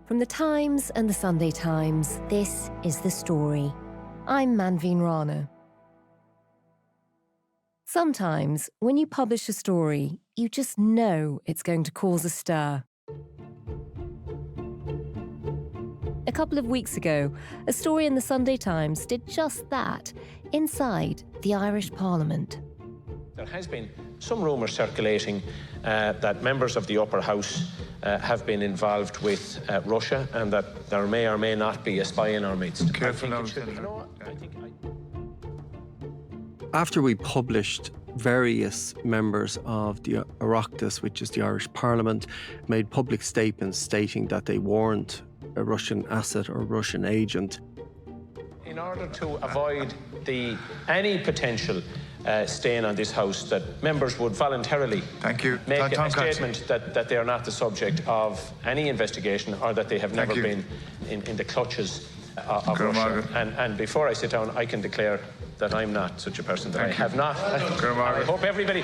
From the Times and the Sunday Times, this is The Story. I'm Manveen Rana. Sometimes, when you publish a story, you just know it's going to cause a stir. A couple of weeks ago, a story in the Sunday Times did just that, inside the Irish Parliament. There has been some rumours circulating that members of the upper house have been involved with Russia and that there may or may not be a spy in our midst. Careful now, After we published, various members of the Oireachtas, which is the Irish Parliament, made public statements stating that they weren't a Russian asset or Russian agent. In order to avoid any potential stain on this House, that members would voluntarily make a statement that they are not the subject of any investigation or that they have never been in the clutches of Russia. And before I sit down, I can declare that I'm not such a person, that I have not. I hope everybody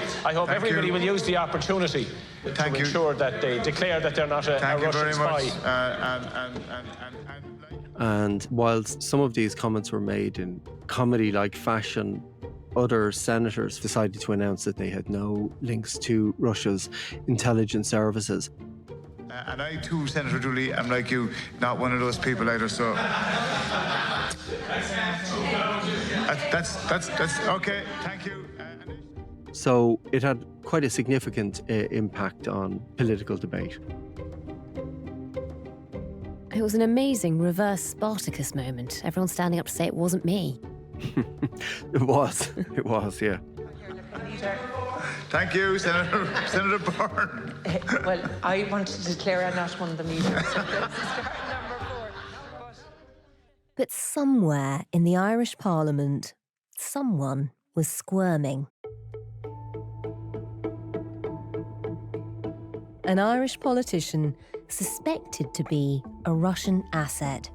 will use the opportunity to ensure that they declare that they're not a Russian spy. And whilst some of these comments were made in comedy-like fashion, other senators decided to announce that they had no links to Russia's intelligence services. And I too, Senator Dooley, am like you, not one of those people either, so... That's okay, thank you. So it had quite a significant impact on political debate. It was an amazing reverse Spartacus moment. Everyone standing up to say it wasn't me. It was, yeah. Thank you, Senator Byrne. Well, I want to declare I'm not one of the leaders. So let's start number 4. But somewhere in the Irish Parliament, someone was squirming. An Irish politician suspected to be a Russian asset.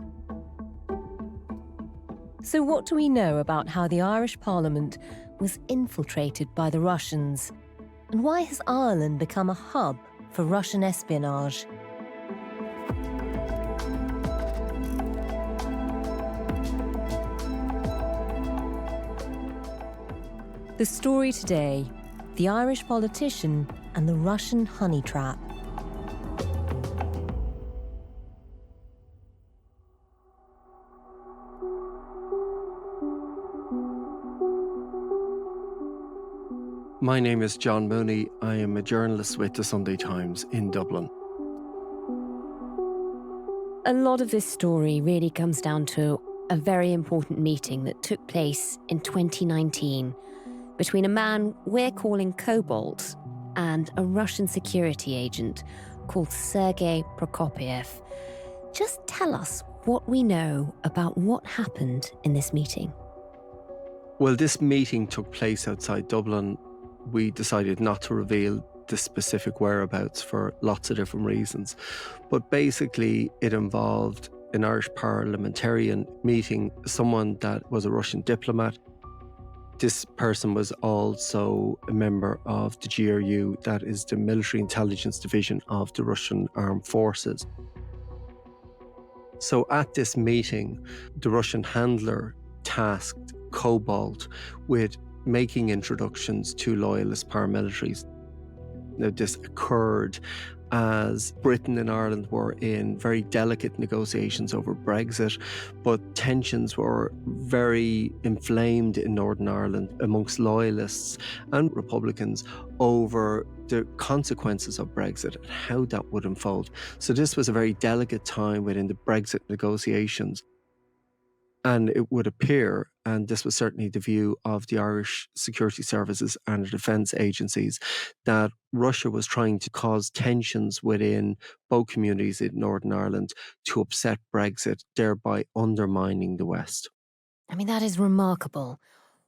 So what do we know about how the Irish Parliament was infiltrated by the Russians? And why has Ireland become a hub for Russian espionage? The story today: the Irish politician and the Russian honey trap. My name is John Mooney. I am a journalist with the Sunday Times in Dublin. A lot of this story really comes down to a very important meeting that took place in 2019 between a man we're calling Cobalt and a Russian security agent called Sergei Prokopiev. Just tell us what we know about what happened in this meeting. Well, this meeting took place outside Dublin. We decided not to reveal the specific whereabouts for lots of different reasons. But basically, it involved an Irish parliamentarian meeting someone that was a Russian diplomat. This person was also a member of the GRU, that is the military intelligence division of the Russian armed forces. So at this meeting, the Russian handler tasked Cobalt with making introductions to loyalist paramilitaries. Now, this occurred as Britain and Ireland were in very delicate negotiations over Brexit, but tensions were very inflamed in Northern Ireland amongst loyalists and Republicans over the consequences of Brexit and how that would unfold. So this was a very delicate time within the Brexit negotiations. And it would appear, and this was certainly the view of the Irish security services and the defence agencies, that Russia was trying to cause tensions within both communities in Northern Ireland to upset Brexit, thereby undermining the West. I mean, that is remarkable.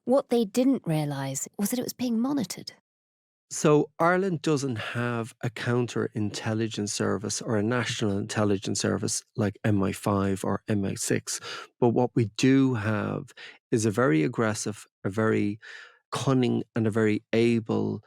What they didn't realise was that it was being monitored. So Ireland doesn't have a counter-intelligence service or a national intelligence service like MI5 or MI6. But what we do have is a very aggressive, a very cunning and a very able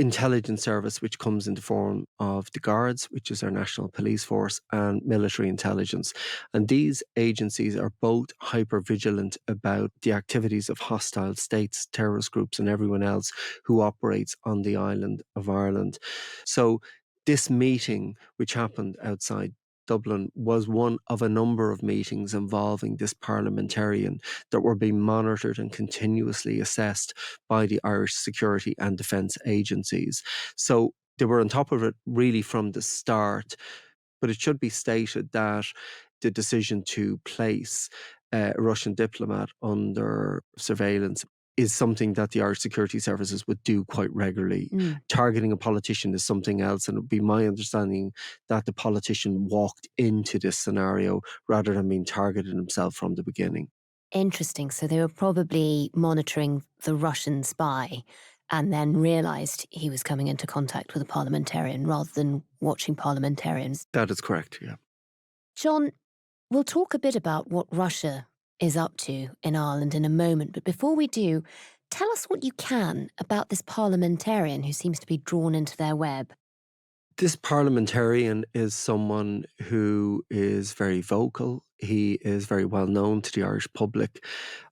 intelligence service, which comes in the form of the Guards, which is our national police force, and military intelligence. And these agencies are both hyper-vigilant about the activities of hostile states, terrorist groups, and everyone else who operates on the island of Ireland. So this meeting, which happened outside Dublin, was one of a number of meetings involving this parliamentarian that were being monitored and continuously assessed by the Irish security and defence agencies. So they were on top of it really from the start. But it should be stated that the decision to place a Russian diplomat under surveillance is something that the Irish security services would do quite regularly. Targeting a politician is something else, and it would be my understanding that the politician walked into this scenario rather than being targeted himself from the beginning. Interesting. So they were probably monitoring the Russian spy and then realised he was coming into contact with a parliamentarian rather than watching parliamentarians. That is correct, yeah. John, we'll talk a bit about what Russia is up to in Ireland in a moment, but before we do, tell us what you can about this parliamentarian who seems to be drawn into their web. This parliamentarian is someone who is very vocal. He is very well known to the Irish public.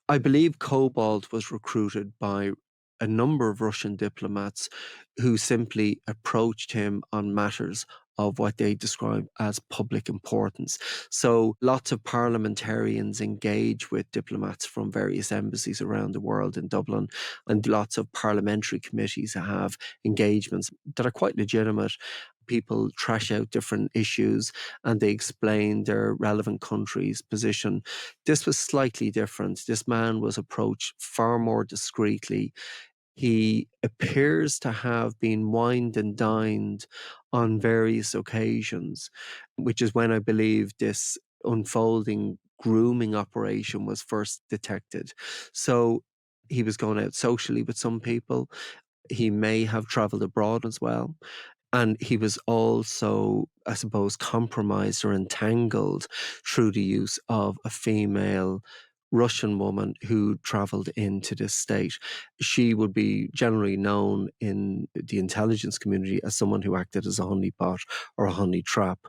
I believe Cobalt was recruited by a number of Russian diplomats who simply approached him on matters of what they describe as public importance. So lots of parliamentarians engage with diplomats from various embassies around the world in Dublin, and lots of parliamentary committees have engagements that are quite legitimate. People trash out different issues and they explain their relevant country's position. This was slightly different. This man was approached far more discreetly. He appears to have been wined and dined on various occasions, which is when I believe this unfolding grooming operation was first detected. So he was going out socially with some people. He may have travelled abroad as well. And he was also, I suppose, compromised or entangled through the use of a female Russian woman who travelled into this state. She would be generally known in the intelligence community as someone who acted as a honeypot or a honey trap.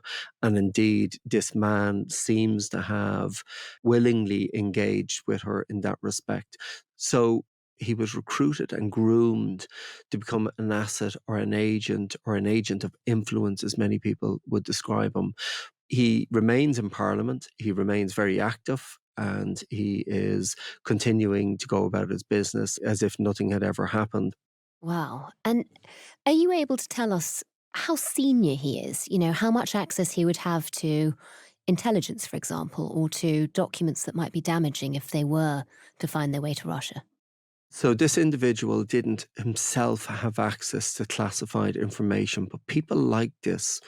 And indeed, this man seems to have willingly engaged with her in that respect. So he was recruited and groomed to become an asset or an agent of influence, as many people would describe him. He remains in Parliament. He remains very active, and he is continuing to go about his business as if nothing had ever happened. Wow. And are you able to tell us how senior he is? You know, how much access he would have to intelligence, for example, or to documents that might be damaging if they were to find their way to Russia? So this individual didn't himself have access to classified information, but people like this,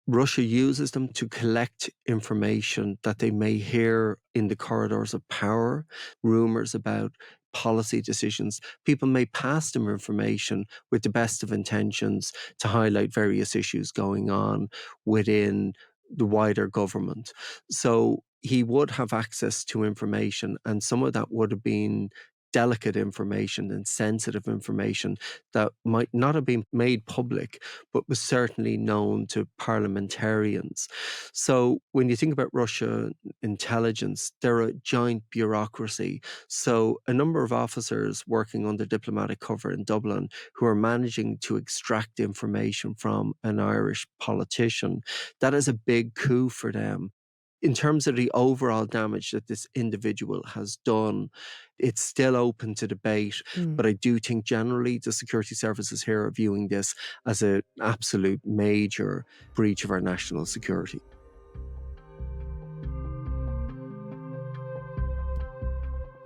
Russia uses them to collect information that they may hear in the corridors of power, rumours about policy decisions. People may pass them information with the best of intentions to highlight various issues going on within the wider government. So he would have access to information, and some of that would have been delicate information and sensitive information that might not have been made public, but was certainly known to parliamentarians. So when you think about Russia intelligence, they're a giant bureaucracy. So a number of officers working under diplomatic cover in Dublin who are managing to extract information from an Irish politician, that is a big coup for them. In terms of the overall damage that this individual has done, it's still open to debate, but I do think generally the security services here are viewing this as an absolute major breach of our national security.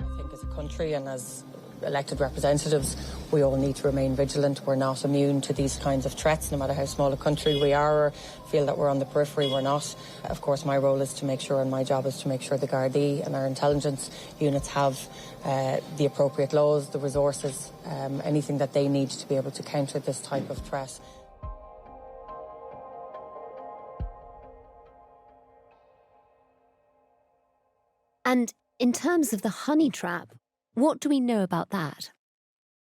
I think as a country and as elected representatives, we all need to remain vigilant. We're not immune to these kinds of threats, no matter how small a country we are or feel that we're on the periphery, we're not. Of course, my role is to make sure, and my job is to make sure the Gardaí and our intelligence units have the appropriate laws, the resources, anything that they need to be able to counter this type of threat. And in terms of the honey trap, what do we know about that?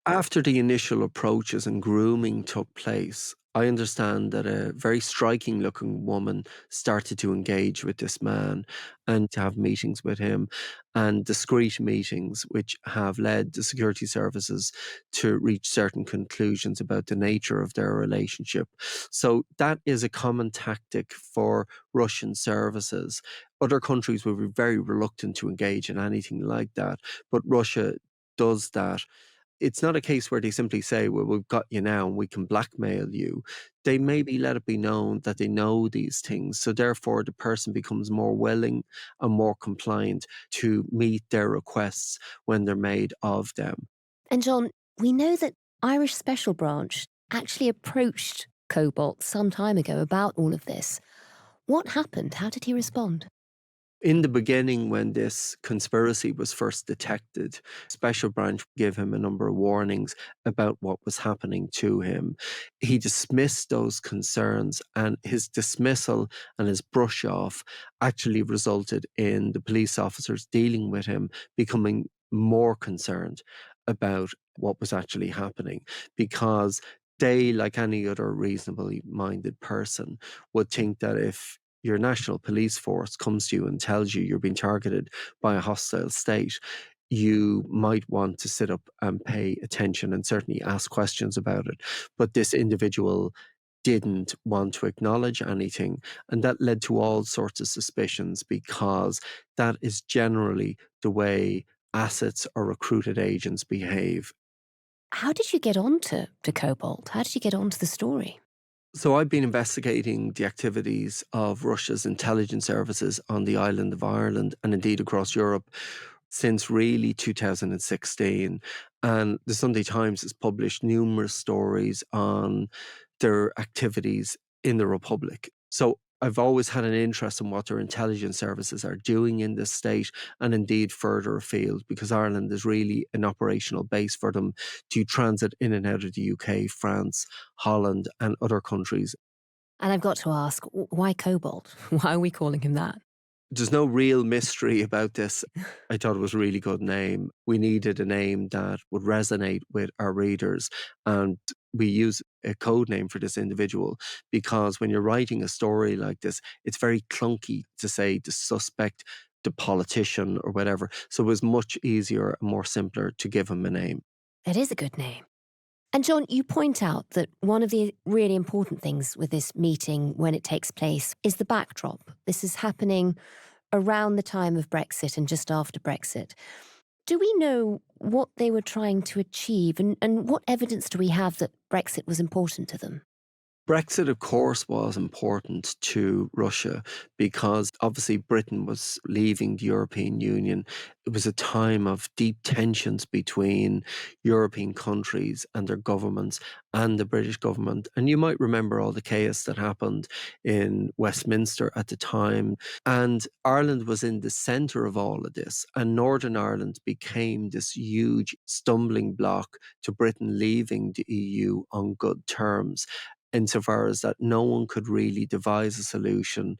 After the initial approaches and grooming took place, I understand that a very striking looking woman started to engage with this man and to have meetings with him, and discreet meetings which have led the security services to reach certain conclusions about the nature of their relationship. So that is a common tactic for Russian services. Other countries will be very reluctant to engage in anything like that, but Russia does that. It's not a case where they simply say, well, we've got you now and we can blackmail you. They maybe let it be known that they know these things. So therefore, the person becomes more willing and more compliant to meet their requests when they're made of them. And John, we know that Irish Special Branch actually approached Cobalt some time ago about all of this. What happened? How did he respond? In the beginning, when this conspiracy was first detected, Special Branch gave him a number of warnings about what was happening to him. He dismissed those concerns, and his dismissal and his brush off actually resulted in the police officers dealing with him becoming more concerned about what was actually happening, because they, like any other reasonably minded person, would think that if your national police force comes to you and tells you you're being targeted by a hostile state, you might want to sit up and pay attention and certainly ask questions about it. But this individual didn't want to acknowledge anything, and that led to all sorts of suspicions, because that is generally the way assets or recruited agents behave. How did you get onto Cobalt? How did you get onto the story? So I've been investigating the activities of Russia's intelligence services on the island of Ireland and indeed across Europe since really 2016. And the Sunday Times has published numerous stories on their activities in the Republic. So I've always had an interest in what their intelligence services are doing in this state and indeed further afield, because Ireland is really an operational base for them to transit in and out of the UK, France, Holland and other countries. And I've got to ask, why Cobalt? Why are we calling him that? There's no real mystery about this. I thought it was a really good name. We needed a name that would resonate with our readers, and we use a code name for this individual because when you're writing a story like this, it's very clunky to say the suspect, the politician or whatever. So it was much easier and more simpler to give him a name. It is a good name. And John, you point out that one of the really important things with this meeting when it takes place is the backdrop. This is happening around the time of Brexit and just after Brexit. Do we know what they were trying to achieve, and what evidence do we have that Brexit was important to them? Brexit, of course, was important to Russia because obviously Britain was leaving the European Union. It was a time of deep tensions between European countries and their governments and the British government. And you might remember all the chaos that happened in Westminster at the time. And Ireland was in the centre of all of this. And Northern Ireland became this huge stumbling block to Britain leaving the EU on good terms, insofar as that no one could really devise a solution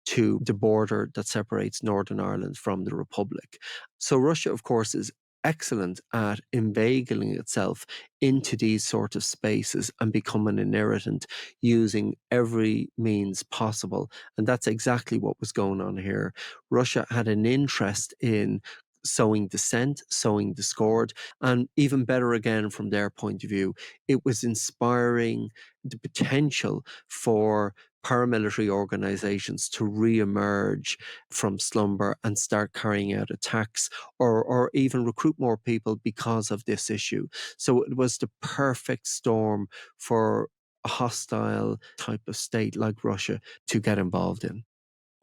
to the border that separates Northern Ireland from the Republic. So Russia, of course, is excellent at inveigling itself into these sort of spaces and becoming an irritant using every means possible. And that's exactly what was going on here. Russia had an interest in sowing dissent, sowing discord, and even better again from their point of view, it was inspiring the potential for paramilitary organizations to re-emerge from slumber and start carrying out attacks or even recruit more people because of this issue. So it was the perfect storm for a hostile type of state like Russia to get involved in.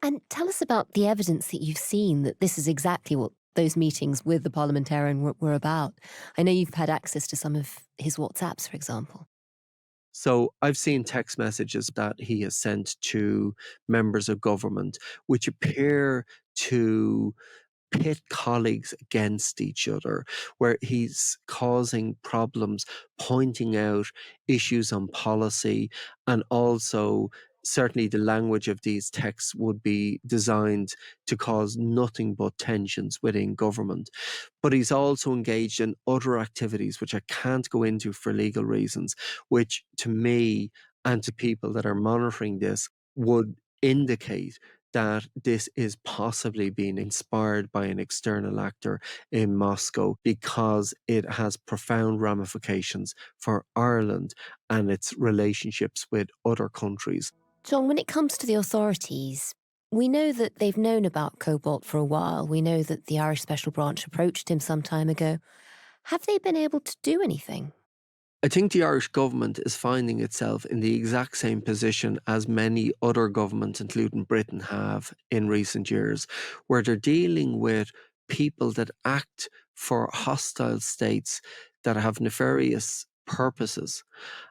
And tell us about the evidence that you've seen that this is exactly what those meetings with the parliamentarian were about. I know you've had access to some of his WhatsApps, for example. So I've seen text messages that he has sent to members of government, which appear to pit colleagues against each other, where he's causing problems, pointing out issues on policy, and also certainly the language of these texts would be designed to cause nothing but tensions within government. But he's also engaged in other activities, which I can't go into for legal reasons, which to me and to people that are monitoring this would indicate that this is possibly being inspired by an external actor in Moscow, because it has profound ramifications for Ireland and its relationships with other countries. John, when it comes to the authorities, we know that they've known about Cobalt for a while. We know that the Irish Special Branch approached him some time ago. Have they been able to do anything? I think the Irish government is finding itself in the exact same position as many other governments, including Britain, have in recent years, where they're dealing with people that act for hostile states that have nefarious purposes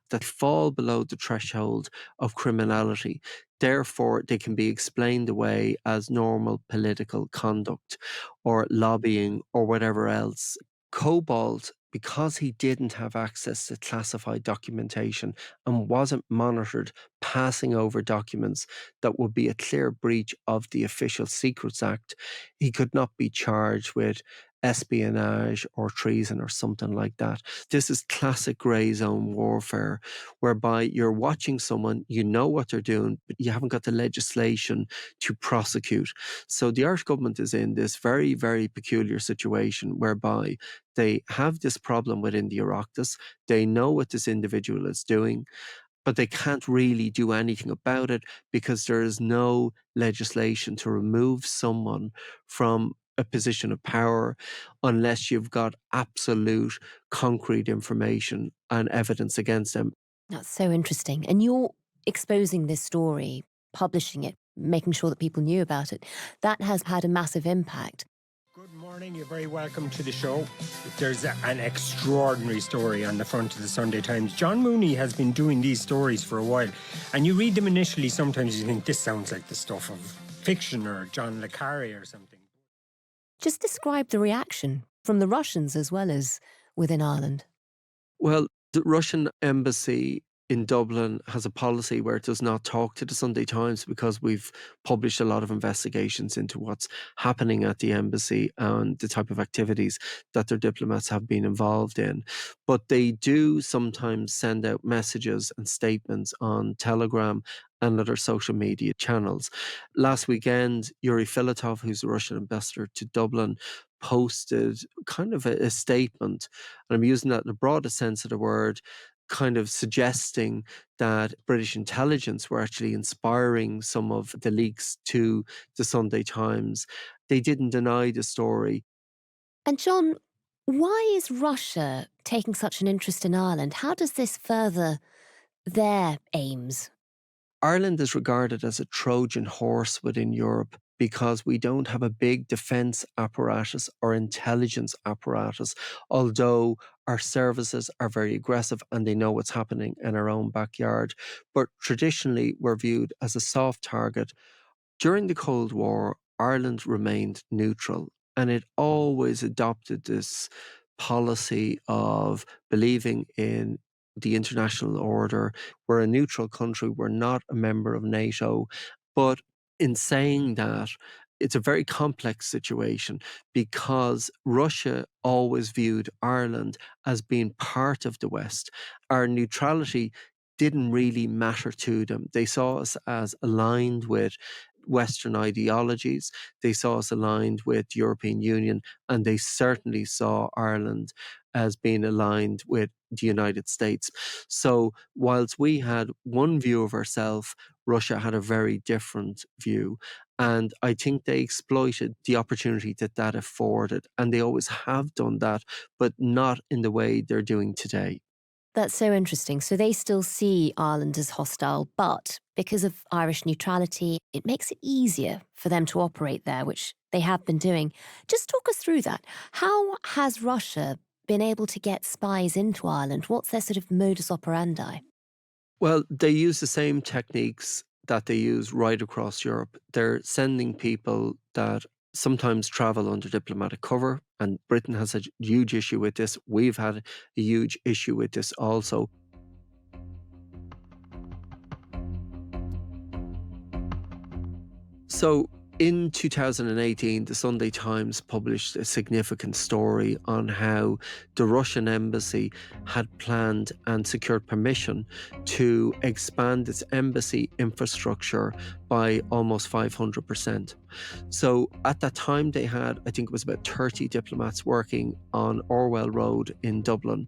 that fall below the threshold of criminality. Therefore, they can be explained away as normal political conduct or lobbying or whatever else. Cobalt, because he didn't have access to classified documentation and wasn't monitored passing over documents that would be a clear breach of the Official Secrets Act, he could not be charged with espionage or treason or something like that. This is classic grey zone warfare, whereby you're watching someone, you know what they're doing, but you haven't got the legislation to prosecute. So the Irish government is in this very, very peculiar situation whereby they have this problem within the Oireachtas. They know what this individual is doing, but they can't really do anything about it because there is no legislation to remove someone from a position of power unless you've got absolute concrete information and evidence against them. That's so interesting. And you're exposing this story, publishing it, making sure that people knew about it. That has had a massive impact. Good morning, you're very welcome to the show. There's an extraordinary story on the front of the Sunday Times. John Mooney has been doing these stories for a while, and you read them initially, sometimes you think this sounds like the stuff of fiction or John le Carré or something. Just describe the reaction from the Russians as well as within Ireland. Well, the Russian embassy in Dublin has a policy where it does not talk to the Sunday Times because we've published a lot of investigations into what's happening at the embassy and the type of activities that their diplomats have been involved in. But they do sometimes send out messages and statements on Telegram and other social media channels. Last weekend, Yuri Filatov, who's the Russian ambassador to Dublin, posted kind of a statement, and I'm using that in the broadest sense of the word, kind of suggesting that British intelligence were actually inspiring some of the leaks to the Sunday Times. They didn't deny the story. And John, why is Russia taking such an interest in Ireland? How does this further their aims? Ireland is regarded as a Trojan horse within Europe because we don't have a big defence apparatus or intelligence apparatus, although our services are very aggressive and they know what's happening in our own backyard. But traditionally, we're viewed as a soft target. During the Cold War, Ireland remained neutral, and it always adopted this policy of believing in the international order. We're a neutral country, we're not a member of NATO. But in saying that, it's a very complex situation because Russia always viewed Ireland as being part of the West. Our neutrality didn't really matter to them. They saw us as aligned with Western ideologies. They saw us aligned with the European Union, and they certainly saw Ireland as being aligned with the United States. So whilst we had one view of ourselves, Russia had a very different view. And I think they exploited the opportunity that afforded. And they always have done that, but not in the way they're doing today. That's so interesting. So they still see Ireland as hostile, but because of Irish neutrality, it makes it easier for them to operate there, which they have been doing. Just talk us through that. How has Russia been able to get spies into Ireland? What's their sort of modus operandi? Well, they use the same techniques that they use right across Europe. They're sending people that sometimes travel under diplomatic cover, and Britain has a huge issue with this. We've had a huge issue with this also. So in 2018, the Sunday Times published a significant story on how the Russian embassy had planned and secured permission to expand its embassy infrastructure by almost 500%. So at that time, they had, I think it was about 30 diplomats working on Orwell Road in Dublin.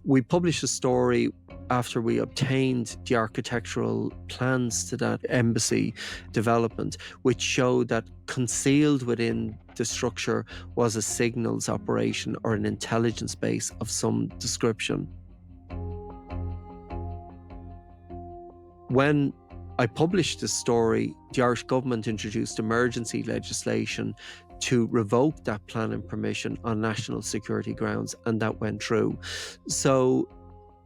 We published a story after we obtained the architectural plans to that embassy development, which showed that concealed within the structure was a signals operation or an intelligence base of some description. When I published this story, the Irish government introduced emergency legislation to revoke that planning permission on national security grounds, and that went through. So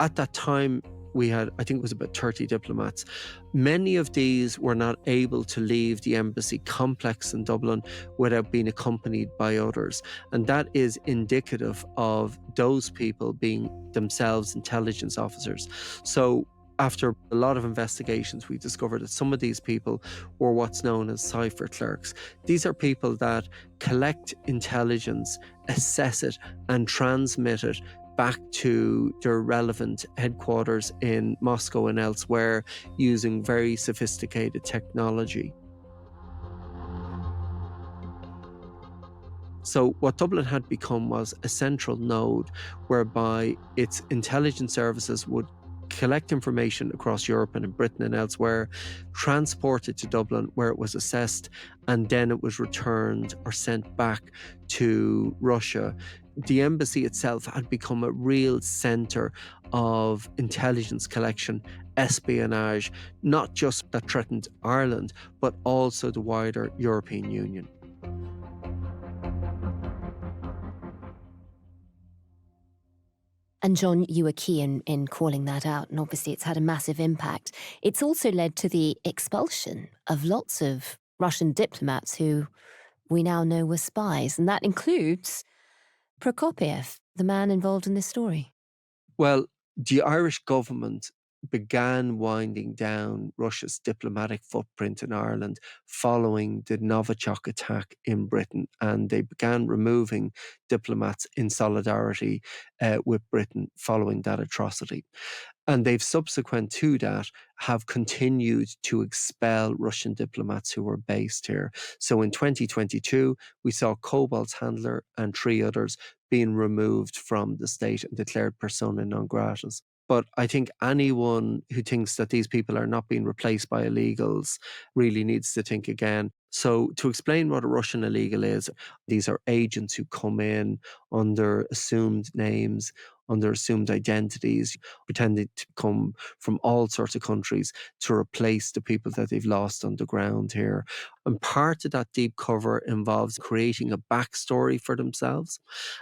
at that time, we had, I think it was about 30 diplomats. Many of these were not able to leave the embassy complex in Dublin without being accompanied by others. And that is indicative of those people being themselves intelligence officers. So after a lot of investigations, we discovered that some of these people were what's known as cipher clerks. These are people that collect intelligence, assess it, and transmit it back to their relevant headquarters in Moscow and elsewhere using very sophisticated technology. So what Dublin had become was a central node whereby its intelligence services would collect information across Europe and in Britain and elsewhere, transport it to Dublin where it was assessed, and then it was returned or sent back to Russia. The embassy itself had become a real centre of intelligence collection, espionage, not just that threatened Ireland, but also the wider European Union. And John, you were key in calling that out, and obviously it's had a massive impact. It's also led to the expulsion of lots of Russian diplomats who we now know were spies, and that includes Prokopiev, the man involved in this story. Well, the Irish government began winding down Russia's diplomatic footprint in Ireland following the Novichok attack in Britain, and they began removing diplomats in solidarity with Britain following that atrocity. And they've subsequent to that have continued to expel Russian diplomats who were based here. So in 2022, we saw Cobalt's handler and 3 others being removed from the state and declared persona non gratas. But I think anyone who thinks that these people are not being replaced by illegals really needs to think again. So to explain what a Russian illegal is, these are agents who come in under assumed names, under assumed identities, pretending to come from all sorts of countries to replace the people that they've lost on the ground here. And part of that deep cover involves creating a backstory for themselves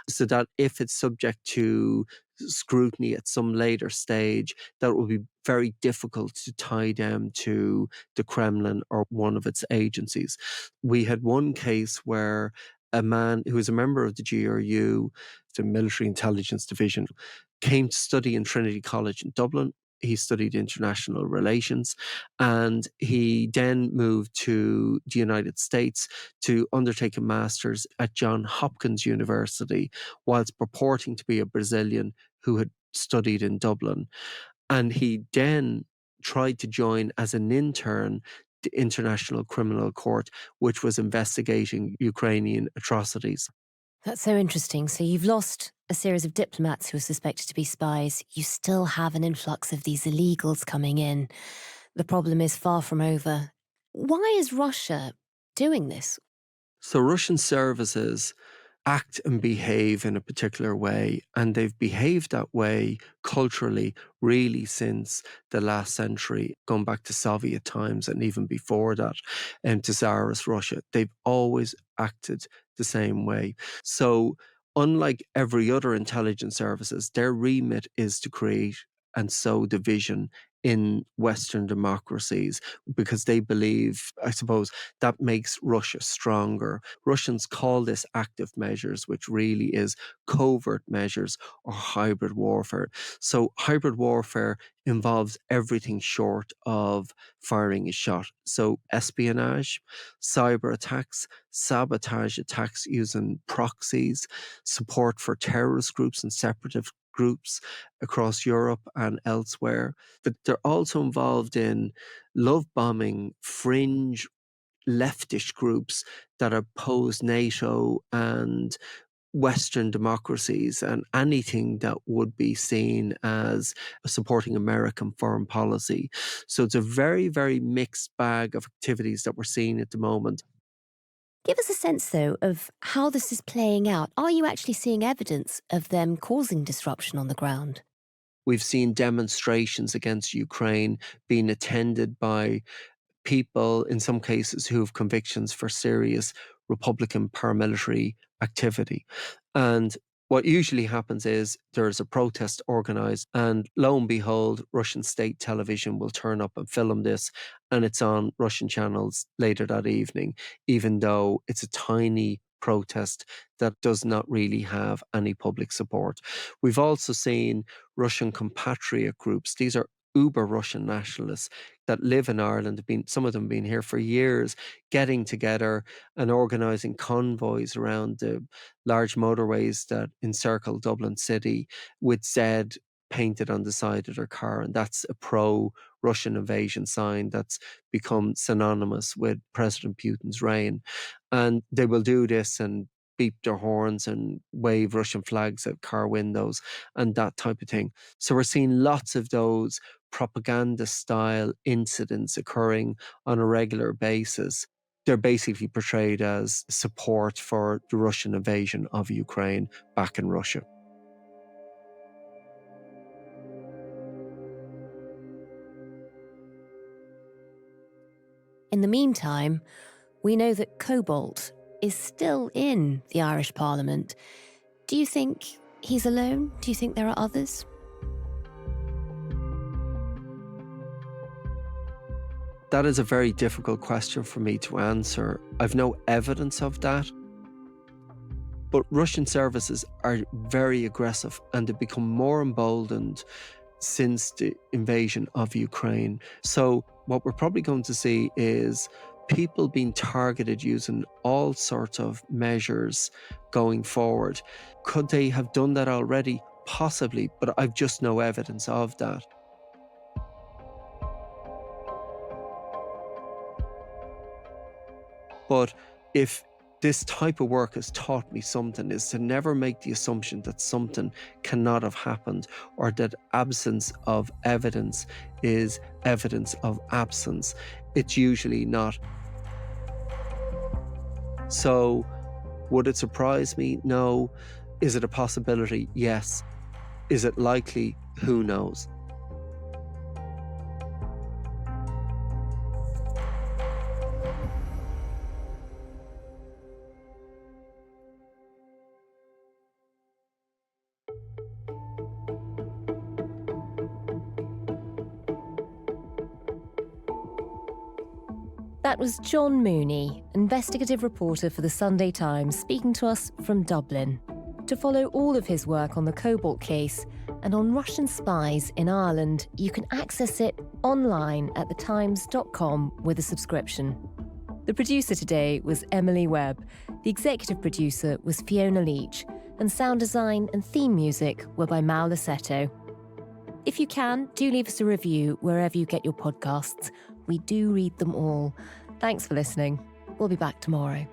so that if it's subject to scrutiny at some later stage, that it will be very difficult to tie them to the Kremlin or one of its agencies. We had one case where a man who was a member of the GRU, the Military Intelligence Division, came to study in Trinity College in Dublin. He studied international relations, and he then moved to the United States to undertake a master's at Johns Hopkins University, whilst purporting to be a Brazilian who had studied in Dublin. And he then tried to join as an intern the International Criminal Court, which was investigating Ukrainian atrocities. That's so interesting. So you've lost a series of diplomats who are suspected to be spies. You still have an influx of these illegals coming in. The problem is far from over. Why is Russia doing this? So Russian services act and behave in a particular way, and they've behaved that way culturally really since the last century, going back to Soviet times and even before that, to Tsarist Russia. They've always acted the same way. So unlike every other intelligence services, their remit is to create and sow division in Western democracies because they believe, I suppose, that makes Russia stronger. Russians call this active measures, which really is covert measures or hybrid warfare. So hybrid warfare involves everything short of firing a shot. So espionage, cyber attacks, sabotage attacks using proxies, support for terrorist groups and separatist groups across Europe and elsewhere. But they're also involved in love bombing fringe leftish groups that oppose NATO and Western democracies and anything that would be seen as supporting American foreign policy. So it's a very, very mixed bag of activities that we're seeing at the moment. Give us a sense, though, of how this is playing out. Are you actually seeing evidence of them causing disruption on the ground? We've seen demonstrations against Ukraine being attended by people, in some cases, who have convictions for serious Republican paramilitary activity. And what usually happens is there's a protest organized, and lo and behold, Russian state television will turn up and film this, and it's on Russian channels later that evening, even though it's a tiny protest that does not really have any public support. We've also seen Russian compatriot groups. These are uber Russian nationalists that live in Ireland, some of them been here for years, getting together and organising convoys around the large motorways that encircle Dublin City with Z painted on the side of their car. And that's a pro-Russian invasion sign that's become synonymous with President Putin's reign. And they will do this and beep their horns and wave Russian flags at car windows and that type of thing. So we're seeing lots of those propaganda-style incidents occurring on a regular basis. They're basically portrayed as support for the Russian invasion of Ukraine back in Russia. In the meantime, we know that cobalt is still in the Irish Parliament. Do you think he's alone? Do you think there are others? That is a very difficult question for me to answer. I've no evidence of that. But Russian services are very aggressive and they've become more emboldened since the invasion of Ukraine. So what we're probably going to see is people being targeted using all sorts of measures going forward. Could they have done that already? Possibly, but I've just no evidence of that. But if this type of work has taught me something, is to never make the assumption that something cannot have happened or that absence of evidence is evidence of absence. It's usually not. So, would it surprise me? No. Is it a possibility? Yes. Is it likely? Who knows? That was John Mooney, investigative reporter for the Sunday Times, speaking to us from Dublin. To follow all of his work on the Cobalt case and on Russian spies in Ireland, you can access it online at thetimes.com with a subscription. The producer today was Emily Webb. The executive producer was Fiona Leach, and sound design and theme music were by Mal Lassetto. If you can, do leave us a review wherever you get your podcasts. We do read them all. Thanks for listening. We'll be back tomorrow.